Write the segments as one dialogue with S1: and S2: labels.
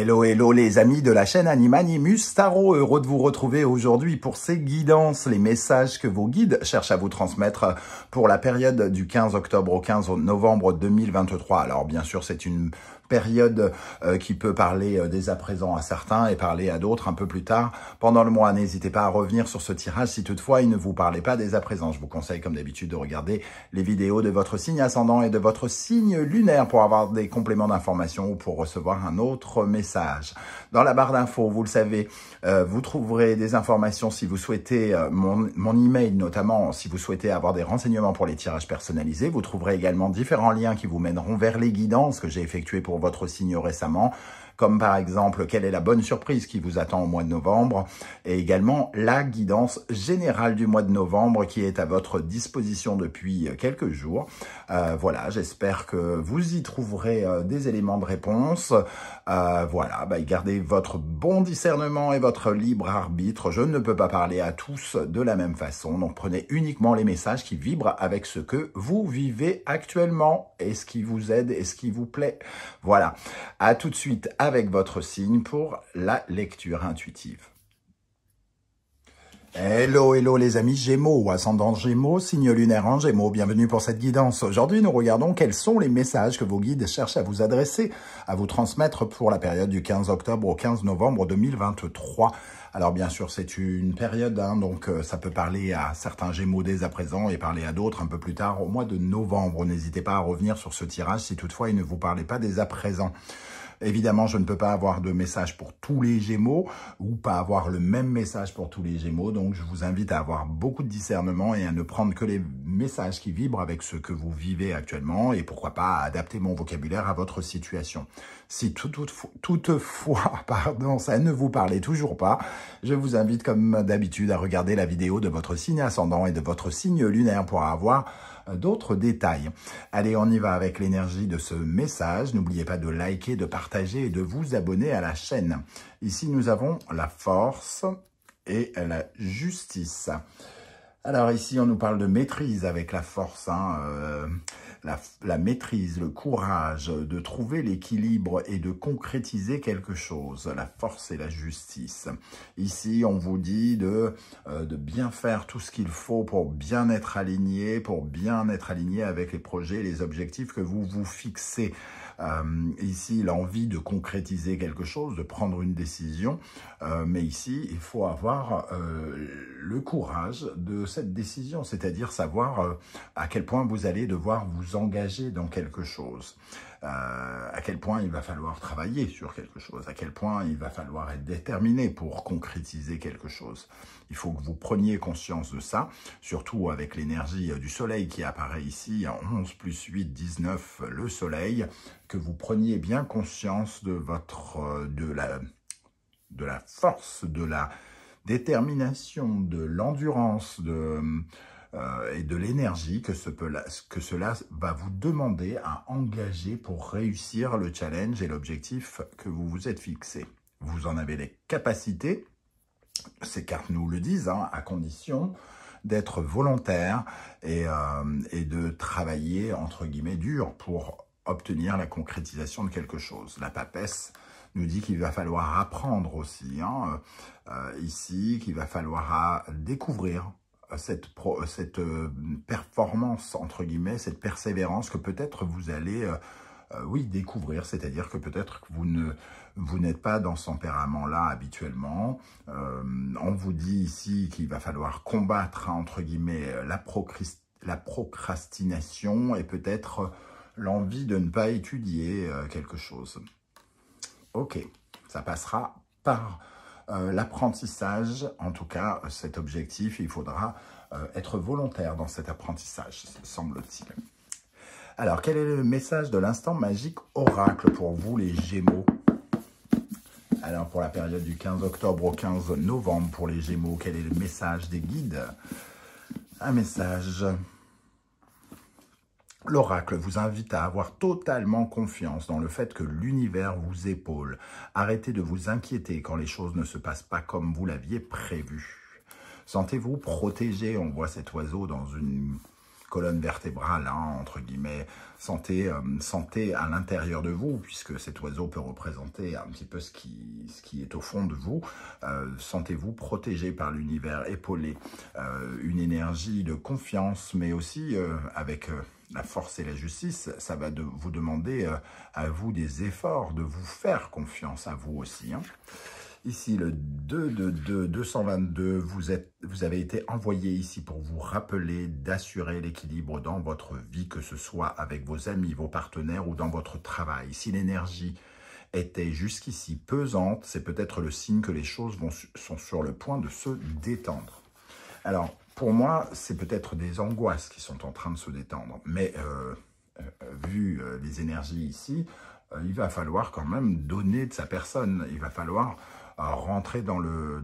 S1: Hello, hello les amis de la chaîne Animanimus Tarot, heureux de vous retrouver aujourd'hui pour ces guidances, les messages que vos guides cherchent à vous transmettre pour la période du 15 octobre au 15 novembre 2023. Alors bien sûr c'est une période qui peut parler dès à présent à certains et parler à d'autres un peu plus tard pendant le mois. N'hésitez pas à revenir sur ce tirage si toutefois il ne vous parlait pas dès à présent. Je vous conseille comme d'habitude de regarder les vidéos de votre signe ascendant et de votre signe lunaire pour avoir des compléments d'information ou pour recevoir un autre message. Dans la barre d'infos, vous le savez, vous trouverez des informations si vous souhaitez, mon email notamment, si vous souhaitez avoir des renseignements pour les tirages personnalisés. Vous trouverez également différents liens qui vous mèneront vers les guidances que j'ai effectuées pour votre signe récemment, comme par exemple quelle est la bonne surprise qui vous attend au mois de novembre, et également la guidance générale du mois de novembre qui est à votre disposition depuis quelques jours. Voilà, j'espère que vous y trouverez des éléments de réponse. Voilà, gardez votre bon discernement et votre libre arbitre. Je ne peux pas parler à tous de la même façon, donc prenez uniquement les messages qui vibrent avec ce que vous vivez actuellement et ce qui vous aide et ce qui vous plaît. Voilà, à tout de suite avec votre signe pour la lecture intuitive. Hello, hello les amis Gémeaux, ascendant Gémeaux, signe lunaire en Gémeaux, bienvenue pour cette guidance. Aujourd'hui, nous regardons quels sont les messages que vos guides cherchent à vous adresser, à vous transmettre pour la période du 15 octobre au 15 novembre 2023. Alors bien sûr, c'est une période, donc ça peut parler à certains Gémeaux dès à présent et parler à d'autres un peu plus tard au mois de novembre. N'hésitez pas à revenir sur ce tirage si toutefois il ne vous parlait pas dès à présent. Évidemment, je ne peux pas avoir de message pour tous les Gémeaux ou pas avoir le même message pour tous les Gémeaux. Donc, je vous invite à avoir beaucoup de discernement et à ne prendre que les messages qui vibrent avec ce que vous vivez actuellement et pourquoi pas adapter mon vocabulaire à votre situation. Si toutefois, pardon, ça ne vous parlait toujours pas, je vous invite comme d'habitude à regarder la vidéo de votre signe ascendant et de votre signe lunaire pour avoir d'autres détails. Allez, on y va avec l'énergie de ce message. N'oubliez pas de liker, de partager et de vous abonner à la chaîne. Ici, nous avons la force et la justice. Alors ici, on nous parle de maîtrise avec la force, la maîtrise, le courage de trouver l'équilibre et de concrétiser quelque chose, la force et la justice. Ici, on vous dit de bien faire tout ce qu'il faut pour bien être aligné, avec les projets, les objectifs que vous vous fixez. Ici, l'envie de concrétiser quelque chose, de prendre une décision, mais ici, il faut avoir le courage de cette décision, c'est-à-dire savoir à quel point vous allez devoir vous engager dans quelque chose, à quel point il va falloir travailler sur quelque chose, à quel point il va falloir être déterminé pour concrétiser quelque chose. Il faut que vous preniez conscience de ça, surtout avec l'énergie du soleil qui apparaît ici, 11 plus 8, 19, le soleil, que vous preniez bien conscience de la force, de la détermination, de l'endurance, et de l'énergie que cela va vous demander à engager pour réussir le challenge et l'objectif que vous vous êtes fixé. Vous en avez les capacités, ces cartes nous le disent, à condition d'être volontaire et de travailler, entre guillemets, dur pour obtenir la concrétisation de quelque chose. La papesse nous dit qu'il va falloir apprendre aussi, ici, qu'il va falloir découvrir cette performance, entre guillemets, cette persévérance que peut-être vous allez, découvrir, c'est-à-dire que peut-être que vous n'êtes pas dans ce tempérament-là habituellement. On vous dit ici qu'il va falloir combattre, entre guillemets, la procrastination et peut-être l'envie de ne pas étudier quelque chose. Ok, ça passera par l'apprentissage, en tout cas cet objectif, il faudra être volontaire dans cet apprentissage, semble-t-il. Alors, quel est le message de l'instant magique oracle pour vous les Gémeaux? Alors, pour la période du 15 octobre au 15 novembre pour les Gémeaux, quel est le message des guides? Un message. L'oracle vous invite à avoir totalement confiance dans le fait que l'univers vous épaule. Arrêtez de vous inquiéter quand les choses ne se passent pas comme vous l'aviez prévu. Sentez-vous protégé. On voit cet oiseau dans colonne vertébrale, hein, entre guillemets, santé à l'intérieur de vous, puisque cet oiseau peut représenter un petit peu ce qui est au fond de vous. Sentez-vous protégé par l'univers, épaulé, une énergie de confiance, mais aussi avec la force et la justice, ça va vous demander à vous des efforts, de vous faire confiance à vous aussi, hein. Ici, le 2 de 222, vous avez été envoyé ici pour vous rappeler d'assurer l'équilibre dans votre vie, que ce soit avec vos amis, vos partenaires ou dans votre travail. Si l'énergie était jusqu'ici pesante, c'est peut-être le signe que les choses sont sur le point de se détendre. Alors, pour moi, c'est peut-être des angoisses qui sont en train de se détendre. Mais vu les énergies ici, il va falloir quand même donner de sa personne. Il va falloir rentrer dans le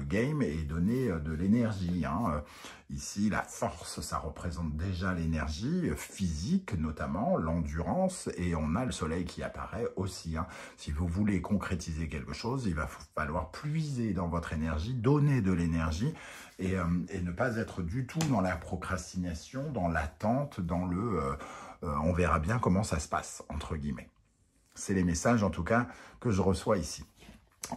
S1: game et donner de l'énergie, hein. Ici, la force, ça représente déjà l'énergie physique, notamment l'endurance, et on a le soleil qui apparaît aussi, hein. Si vous voulez concrétiser quelque chose, il va falloir puiser dans votre énergie, donner de l'énergie, et ne pas être du tout dans la procrastination, dans l'attente, dans le on verra bien comment ça se passe, entre guillemets. C'est les messages, en tout cas, que je reçois ici.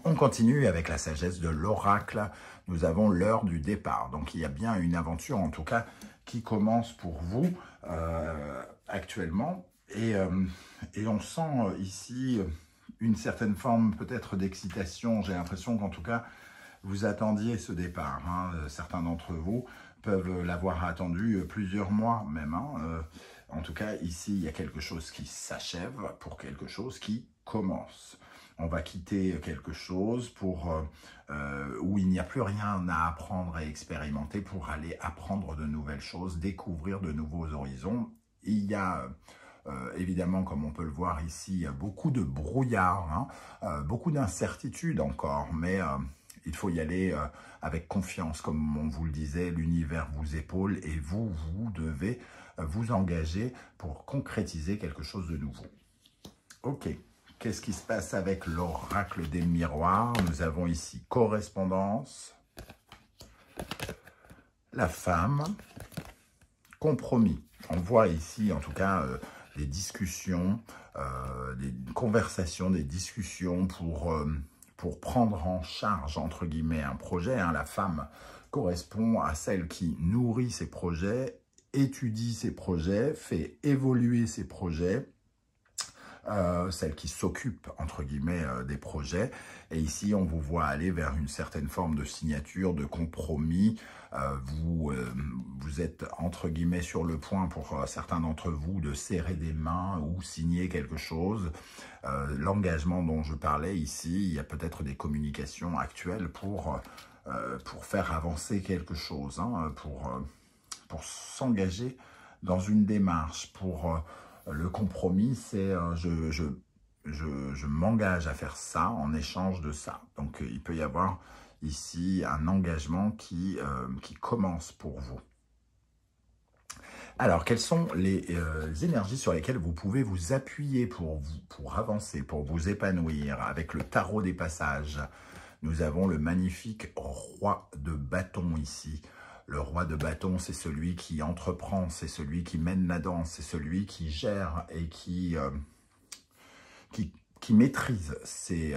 S1: On continue avec la sagesse de l'oracle. Nous avons l'heure du départ. Donc, il y a bien une aventure, en tout cas, qui commence pour vous actuellement. Et on sent ici une certaine forme peut-être d'excitation. J'ai l'impression qu'en tout cas, vous attendiez ce départ, hein. Certains d'entre vous peuvent l'avoir attendu plusieurs mois même, hein. En tout cas, ici, il y a quelque chose qui s'achève pour quelque chose qui commence. On va quitter quelque chose où il n'y a plus rien à apprendre et expérimenter pour aller apprendre de nouvelles choses, découvrir de nouveaux horizons. Il y a évidemment, comme on peut le voir ici, beaucoup de brouillard, hein, beaucoup d'incertitudes encore, mais il faut y aller avec confiance, comme on vous le disait, l'univers vous épaule et vous devez vous engager pour concrétiser quelque chose de nouveau. Ok, qu'est-ce qui se passe avec l'oracle des miroirs? Nous avons ici correspondance, la femme, compromis. On voit ici en tout cas des discussions, des conversations, des discussions pour prendre en charge, entre guillemets, un projet, hein. La femme correspond à celle qui nourrit ses projets, étudie ses projets, fait évoluer ses projets, celle qui s'occupe, entre guillemets, des projets. Et ici, on vous voit aller vers une certaine forme de signature, de compromis. Vous êtes, entre guillemets, sur le point, pour certains d'entre vous, de serrer des mains ou signer quelque chose. L'engagement dont je parlais ici, il y a peut-être des communications actuelles pour faire avancer quelque chose, hein, pour s'engager dans une démarche, pour le compromis, c'est je m'engage à faire ça en échange de ça. Donc, il peut y avoir ici un engagement qui commence pour vous. Alors, quelles sont les énergies sur lesquelles vous pouvez vous appuyer pour avancer, pour vous épanouir? Avec le tarot des passages, nous avons le magnifique roi de bâton ici. Le roi de bâton, c'est celui qui entreprend, c'est celui qui mène la danse, c'est celui qui gère et qui maîtrise ses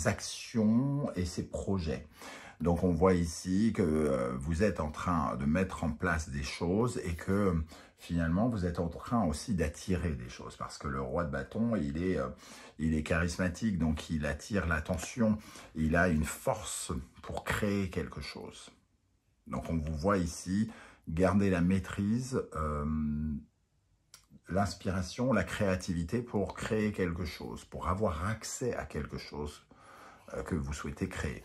S1: actions et ses projets. Donc, on voit ici que vous êtes en train de mettre en place des choses et que finalement, vous êtes en train aussi d'attirer des choses. Parce que le roi de bâton, il est charismatique, donc il attire l'attention. Il a une force pour créer quelque chose. Donc, on vous voit ici garder la maîtrise, l'inspiration, la créativité pour créer quelque chose, pour avoir accès à quelque chose que vous souhaitez créer.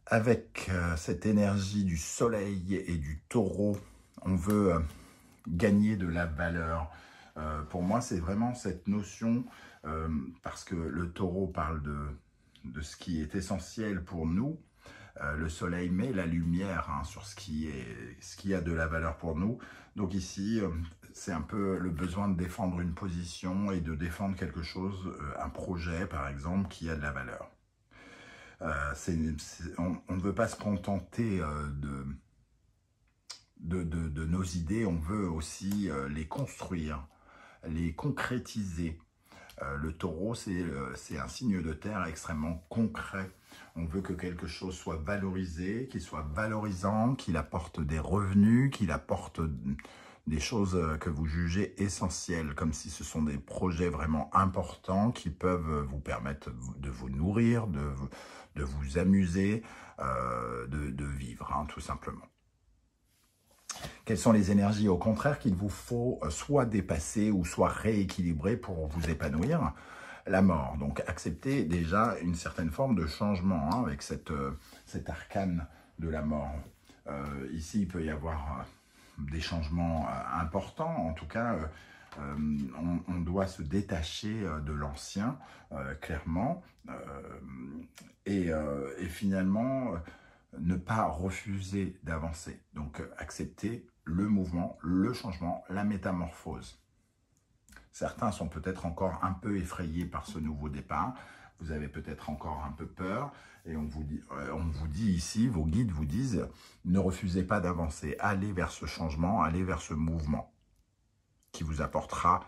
S1: Avec cette énergie du soleil et du taureau, on veut gagner de la valeur. Pour moi, c'est vraiment cette notion, parce que le taureau parle de ce qui est essentiel pour nous. Le soleil met la lumière, hein, sur ce qui a de la valeur pour nous. Donc ici, c'est un peu le besoin de défendre une position et de défendre quelque chose, un projet par exemple, qui a de la valeur. On ne veut pas se contenter de nos idées, on veut aussi les construire, les concrétiser. Le taureau, c'est un signe de terre extrêmement concret. On veut que quelque chose soit valorisé, qu'il soit valorisant, qu'il apporte des revenus, qu'il apporte des choses que vous jugez essentielles, comme si ce sont des projets vraiment importants qui peuvent vous permettre de vous nourrir, de vous amuser, de vivre, hein, tout simplement. Quelles sont les énergies, au contraire, qu'il vous faut soit dépasser ou soit rééquilibrer pour vous épanouir? La mort. Donc, accepter déjà une certaine forme de changement hein, avec cet arcane de la mort. Ici, il peut y avoir des changements importants. En tout cas, on doit se détacher de l'ancien, clairement. Et finalement, ne pas refuser d'avancer. Donc, accepter le mouvement, le changement, la métamorphose. Certains sont peut-être encore un peu effrayés par ce nouveau départ. Vous avez peut-être encore un peu peur. Et on vous dit ici, vos guides vous disent, ne refusez pas d'avancer. Allez vers ce changement, allez vers ce mouvement qui vous apportera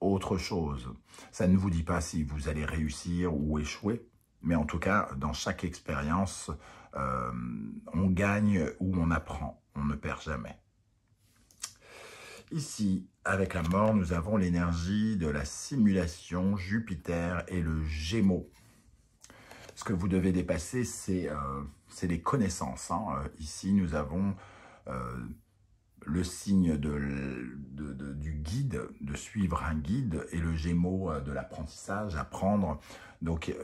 S1: autre chose. Ça ne vous dit pas si vous allez réussir ou échouer. Mais en tout cas, dans chaque expérience, on gagne ou on apprend. On ne perd jamais. Ici, avec la mort, nous avons l'énergie de la simulation, Jupiter et le Gémeaux. Ce que vous devez dépasser, c'est les connaissances. Hein. Ici, nous avons le signe du guide, de suivre un guide, et le Gémeaux de l'apprentissage, apprendre. Donc,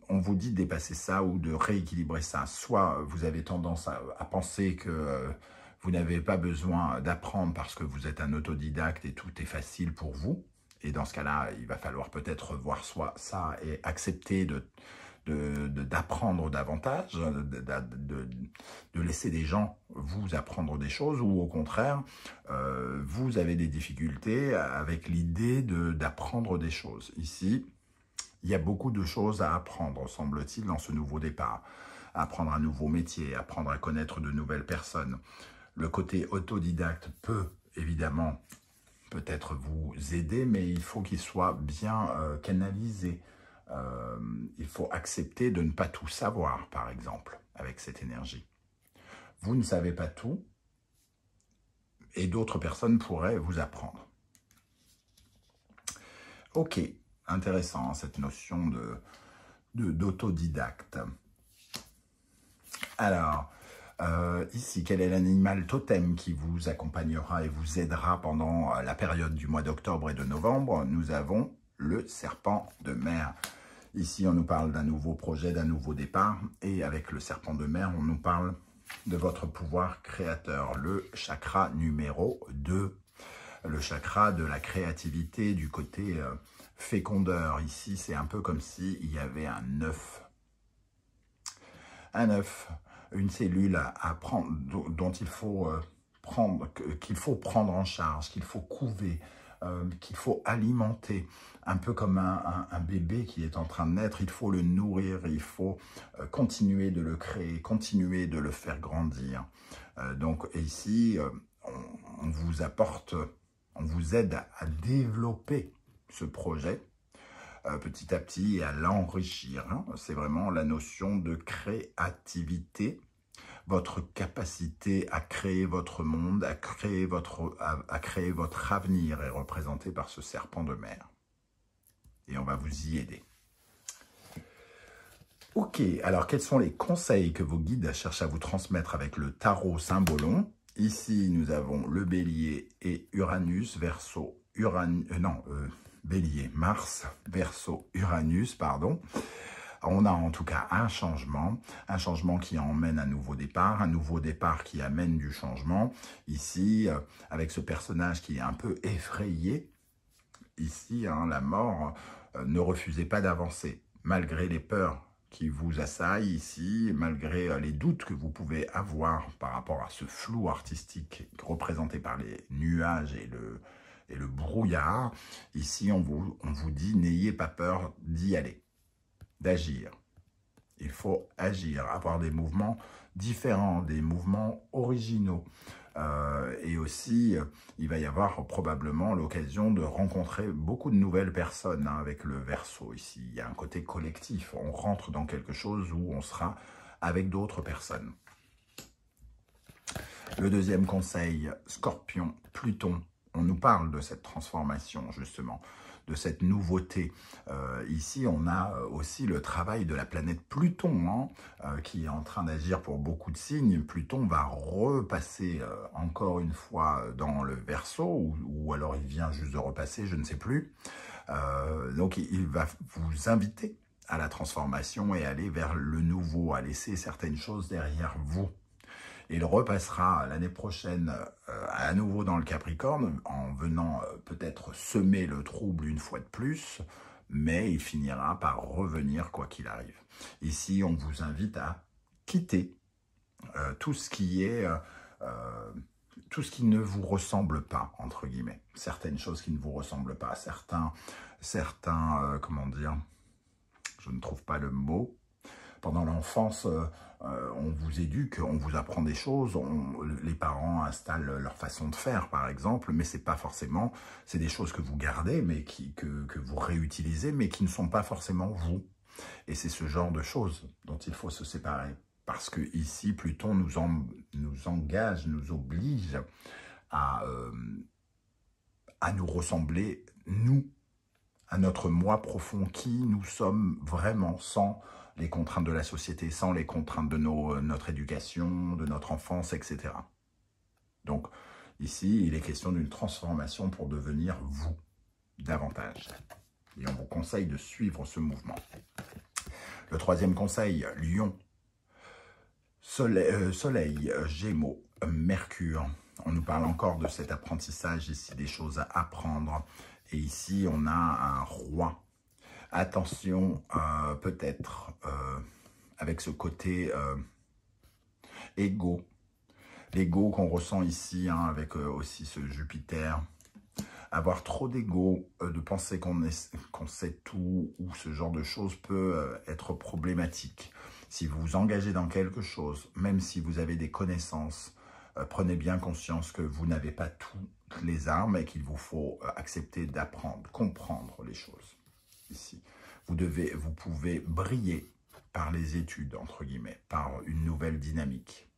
S1: on vous dit de dépasser ça ou de rééquilibrer ça. Soit vous avez tendance à penser que vous n'avez pas besoin d'apprendre parce que vous êtes un autodidacte et tout est facile pour vous. Et dans ce cas-là, il va falloir peut-être voir soit ça et accepter d'apprendre davantage, de laisser des gens vous apprendre des choses, ou au contraire, vous avez des difficultés avec l'idée d'apprendre des choses. Ici, il y a beaucoup de choses à apprendre, semble-t-il, dans ce nouveau départ. Apprendre un nouveau métier, apprendre à connaître de nouvelles personnes. Le côté autodidacte peut, évidemment, peut-être vous aider, mais il faut qu'il soit bien canalisé. Il faut accepter de ne pas tout savoir, par exemple, avec cette énergie. Vous ne savez pas tout, et d'autres personnes pourraient vous apprendre. Ok, intéressant, cette notion d'autodidacte. Alors, ici, quel est l'animal totem qui vous accompagnera et vous aidera pendant la période du mois d'octobre et de novembre? Nous avons le serpent de mer. Ici, on nous parle d'un nouveau projet, d'un nouveau départ. Et avec le serpent de mer, on nous parle de votre pouvoir créateur. Le chakra numéro 2. Le chakra de la créativité, du côté fécondeur. Ici, c'est un peu comme s'il y avait un œuf. Un œuf, une cellule à prendre, dont il faut prendre en charge, qu'il faut couver, qu'il faut alimenter, un peu comme un bébé qui est en train de naître. Il faut le nourrir, il faut continuer de le créer, continuer de le faire grandir. Donc ici, on vous apporte, on vous aide à développer ce projet petit à petit et à l'enrichir. Hein. C'est vraiment la notion de créativité. Votre capacité à créer votre monde, à créer votre avenir est représentée par ce serpent de mer. Et on va vous y aider. Ok, alors quels sont les conseils que vos guides cherchent à vous transmettre avec le tarot Symbolon? Ici, nous avons le bélier et Uranus, Verseau, bélier, Mars, Verseau, Uranus, pardon. On a en tout cas un changement qui emmène un nouveau départ qui amène du changement. Ici, avec ce personnage qui est un peu effrayé, ici, hein, la mort, ne refusez pas d'avancer, malgré les peurs qui vous assaillent ici, malgré les doutes que vous pouvez avoir par rapport à ce flou artistique représenté par les nuages et le brouillard. Ici, on vous dit, n'ayez pas peur d'y aller, d'agir. Il faut agir, avoir des mouvements différents, des mouvements originaux. Et aussi, il va y avoir probablement l'occasion de rencontrer beaucoup de nouvelles personnes avec le Verseau ici. Il y a un côté collectif. On rentre dans quelque chose où on sera avec d'autres personnes. Le deuxième conseil, Scorpion, Pluton. On nous parle de cette transformation, justement, de cette nouveauté. Ici, on a aussi le travail de la planète Pluton, qui est en train d'agir pour beaucoup de signes. Pluton va repasser encore une fois dans le Verseau, ou alors il vient juste de repasser, je ne sais plus. Donc, il va vous inviter à la transformation et aller vers le nouveau, à laisser certaines choses derrière vous. Il repassera l'année prochaine à nouveau dans le Capricorne, en venant peut-être semer le trouble une fois de plus, mais il finira par revenir quoi qu'il arrive. Ici, on vous invite à quitter tout ce qui est... tout ce qui ne vous ressemble pas, entre guillemets. Certaines choses qui ne vous ressemblent pas. Comment dire, je ne trouve pas le mot. Pendant l'enfance, on vous éduque, on vous apprend des choses, les parents installent leur façon de faire, par exemple, mais c'est pas forcément, c'est des choses que vous gardez, mais que vous réutilisez, mais qui ne sont pas forcément vous. Et c'est ce genre de choses dont il faut se séparer. Parce que ici, Pluton nous engage, nous oblige à nous ressembler, nous, à notre moi profond, qui nous sommes vraiment, sans les contraintes de la société, sans les contraintes de notre éducation, de notre enfance, etc. Donc, ici, il est question d'une transformation pour devenir vous, davantage. Et on vous conseille de suivre ce mouvement. Le troisième conseil, Lion. Soleil, Gémeaux, Mercure. On nous parle encore de cet apprentissage ici, des choses à apprendre. Et ici, on a un roi. Attention, peut-être, avec ce côté égo. L'ego qu'on ressent ici, avec aussi ce Jupiter. Avoir trop d'ego, de penser qu'on sait tout, ou ce genre de choses peut être problématique. Si vous vous engagez dans quelque chose, même si vous avez des connaissances, prenez bien conscience que vous n'avez pas toutes les armes et qu'il vous faut accepter d'apprendre, comprendre les choses. Ici, vous pouvez briller par les études, entre guillemets, par une nouvelle dynamique.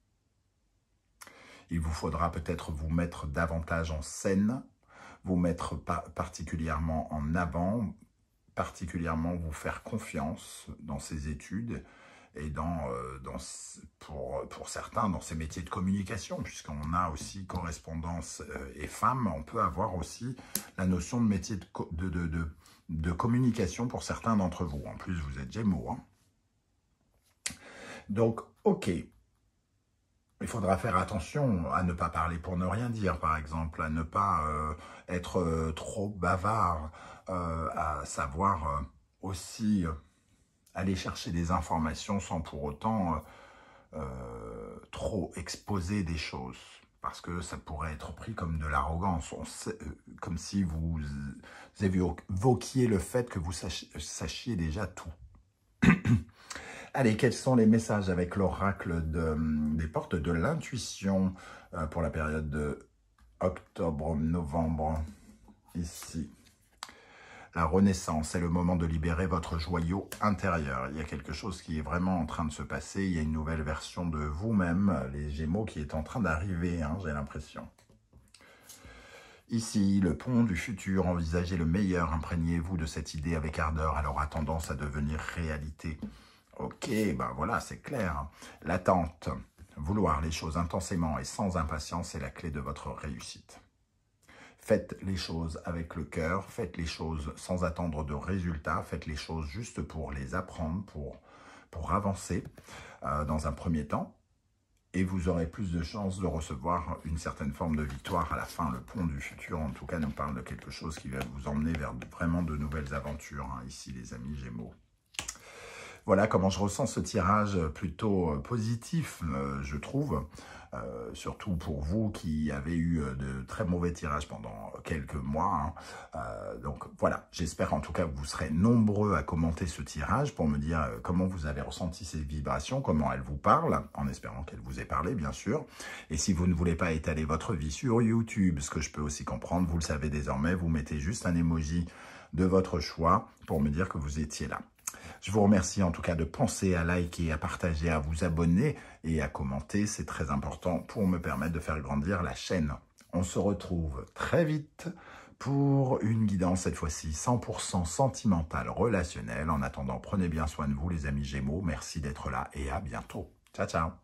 S1: Il vous faudra peut-être vous mettre davantage en scène, vous mettre particulièrement en avant, particulièrement vous faire confiance dans ces études et pour certains dans ces métiers de communication, puisqu'on a aussi correspondance et femmes, on peut avoir aussi la notion de métier de communication pour certains d'entre vous. En plus, vous êtes Gémeaux. Donc, ok. Il faudra faire attention à ne pas parler pour ne rien dire, par exemple, à ne pas être trop bavard, à savoir aussi aller chercher des informations sans pour autant trop exposer des choses, parce que ça pourrait être pris comme de l'arrogance, comme si vous évoquiez le fait que vous sachiez déjà tout. Allez, quels sont les messages avec l'oracle des portes de l'intuition pour la période de octobre-novembre, ici? La renaissance est le moment de libérer votre joyau intérieur. Il y a quelque chose qui est vraiment en train de se passer. Il y a une nouvelle version de vous-même, les Gémeaux, qui est en train d'arriver, j'ai l'impression. Ici, le pont du futur, envisagez le meilleur, imprégnez-vous de cette idée avec ardeur, elle aura tendance à devenir réalité. Ok, ben voilà, c'est clair. L'attente, vouloir les choses intensément et sans impatience est la clé de votre réussite. Faites les choses avec le cœur, faites les choses sans attendre de résultats, faites les choses juste pour les apprendre, pour avancer dans un premier temps. Et vous aurez plus de chances de recevoir une certaine forme de victoire à la fin. Le pont du futur, en tout cas, nous parle de quelque chose qui va vous emmener vers vraiment de nouvelles aventures, ici, les amis Gémeaux. Voilà comment je ressens ce tirage plutôt positif, je trouve. Surtout pour vous qui avez eu de très mauvais tirages pendant quelques mois. Donc voilà, j'espère en tout cas que vous serez nombreux à commenter ce tirage pour me dire comment vous avez ressenti ces vibrations, comment elles vous parlent, en espérant qu'elles vous aient parlé bien sûr. Et si vous ne voulez pas étaler votre vie sur YouTube, ce que je peux aussi comprendre, vous le savez désormais, vous mettez juste un emoji de votre choix pour me dire que vous étiez là. Je vous remercie en tout cas de penser à liker, à partager, à vous abonner et à commenter. C'est très important pour me permettre de faire grandir la chaîne. On se retrouve très vite pour une guidance, cette fois-ci 100% sentimentale, relationnelle. En attendant, prenez bien soin de vous les amis Gémeaux. Merci d'être là et à bientôt. Ciao, ciao.